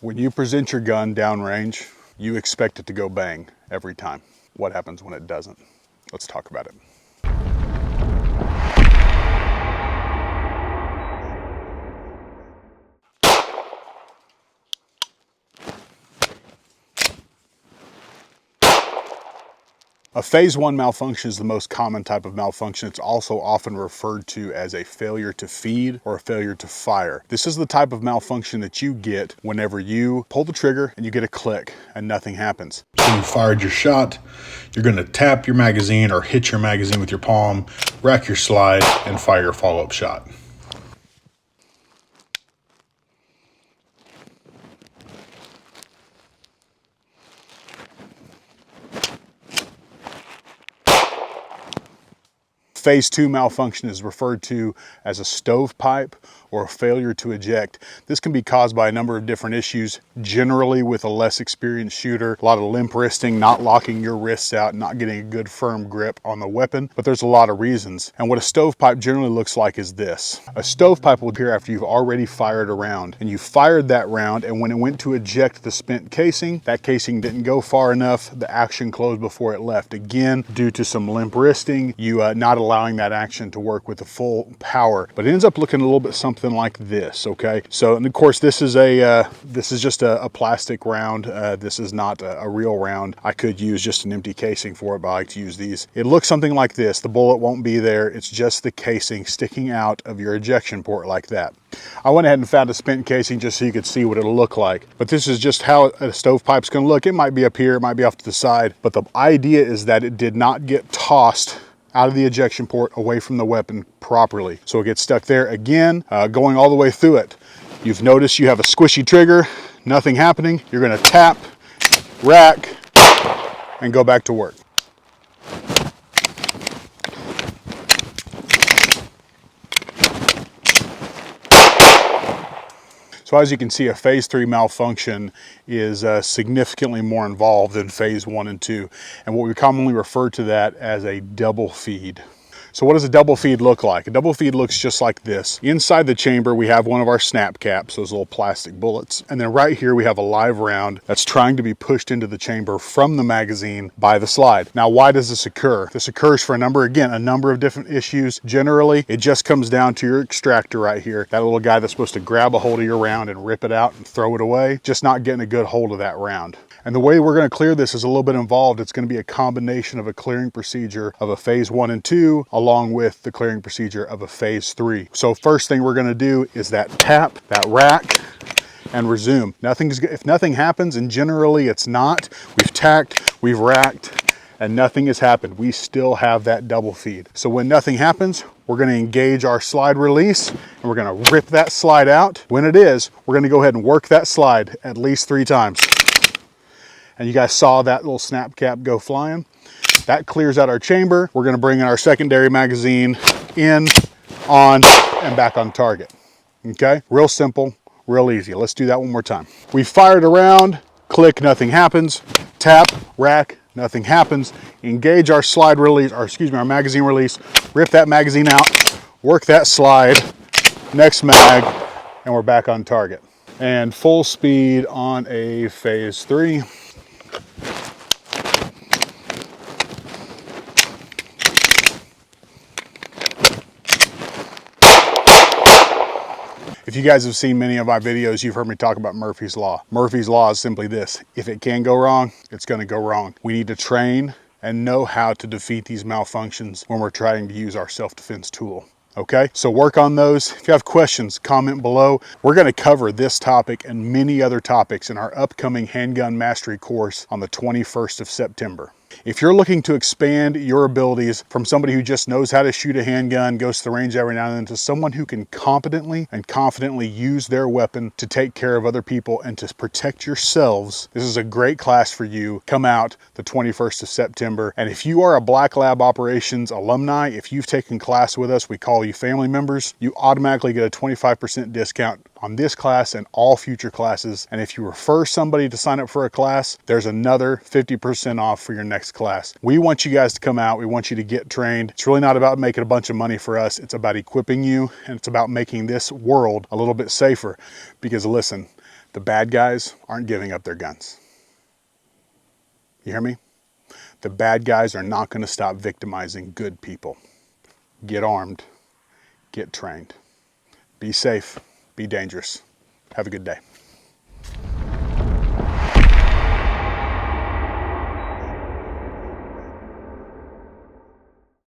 When you present your gun downrange, you expect it to go bang every time. What happens when it doesn't? Let's talk about it. A phase 1 malfunction is the most common type of malfunction. It's also often referred to as a failure to feed or a failure to fire. This is the type of malfunction that you get whenever you pull the trigger and you get a click and nothing happens. So you fired your shot, you're going to tap your magazine or hit your magazine with your palm, rack your slide, and fire your follow-up shot. Phase 2 malfunction is referred to as a stovepipe or a failure to eject. This can be caused by a number of different issues, generally with a less experienced shooter, a lot of limp wristing, not locking your wrists out, not getting a good firm grip on the weapon, but there's a lot of reasons. And what a stovepipe generally looks like is this. A stovepipe will appear after you've already fired a round, and you fired that round, and when it went to eject the spent casing, that casing didn't go far enough, the action closed before it left. Again, due to some limp wristing, you not allowing that action to work with the full power, but it ends up looking a little bit something like this. Okay, so and of course this is just a plastic round. This is not a real round. I could use just an empty casing for it, but I like to use these. It looks something like this. The bullet won't be there. It's just the casing sticking out of your ejection port like that. I went ahead and found a spent casing just so you could see what it'll look like, but this is just how a stovepipe's going to look. It might be up here, it might be off to the side, but the idea is that it did not get tossed out of the ejection port away from the weapon properly. So it gets stuck there again, going all the way through it. You've noticed you have a squishy trigger, nothing happening. You're gonna tap, rack, and go back to work. So as you can see, a phase 3 malfunction is significantly more involved than phase 1 and 2. And what we commonly refer to that as a double feed. So what does a double feed look like? A double feed looks just like this. Inside the chamber, we have one of our snap caps, those little plastic bullets. And then right here, we have a live round that's trying to be pushed into the chamber from the magazine by the slide. Now, why does this occur? This occurs for a number of different issues. Generally, it just comes down to your extractor right here. That little guy that's supposed to grab a hold of your round and rip it out and throw it away, just not getting a good hold of that round. And the way we're going to clear this is a little bit involved. It's going to be a combination of a clearing procedure of a phase 1 and 2, along with the clearing procedure of a phase 3. So first thing we're going to do is that tap, that rack, and resume. If nothing happens, and generally it's not, we've tacked, we've racked, and nothing has happened, we still have that double feed. So when nothing happens, we're going to engage our slide release, and we're going to rip that slide out. When it is, we're going to go ahead and work that slide at least 3 times. And you guys saw that little snap cap go flying. That clears out our chamber. We're gonna bring in our secondary magazine in, on, and back on target. Okay, real simple, real easy. Let's do that one more time. We fired around, click, nothing happens. Tap, rack, nothing happens. Engage our slide release, or excuse me, our magazine release. Rip that magazine out, work that slide, next mag, and we're back on target. And full speed on a phase 3. If you guys have seen many of my videos, you've heard me talk about Murphy's Law. Murphy's Law is simply this: if it can go wrong, it's going to go wrong. We need to train and know how to defeat these malfunctions when we're trying to use our self-defense tool. Okay, so work on those. If you have questions, comment below. We're going to cover this topic and many other topics in our upcoming handgun mastery course on the 21st of September. If you're looking to expand your abilities from somebody who just knows how to shoot a handgun, goes to the range every now and then, to someone who can competently and confidently use their weapon to take care of other people and to protect yourselves, this is a great class for you. Come out the 21st of September. And if you are a Black Lab Operations alumni, if you've taken class with us, we call you family members, you automatically get a 25% discount on this class and all future classes. And if you refer somebody to sign up for a class, there's another 50% off for your next class. We want you guys to come out. We want you to get trained. It's really not about making a bunch of money for us. It's about equipping you, and it's about making this world a little bit safer. Because listen, The bad guys aren't giving up their guns. You hear me? The bad guys are not going to stop victimizing good people. Get armed, get trained. Be safe, be dangerous. Have a good day.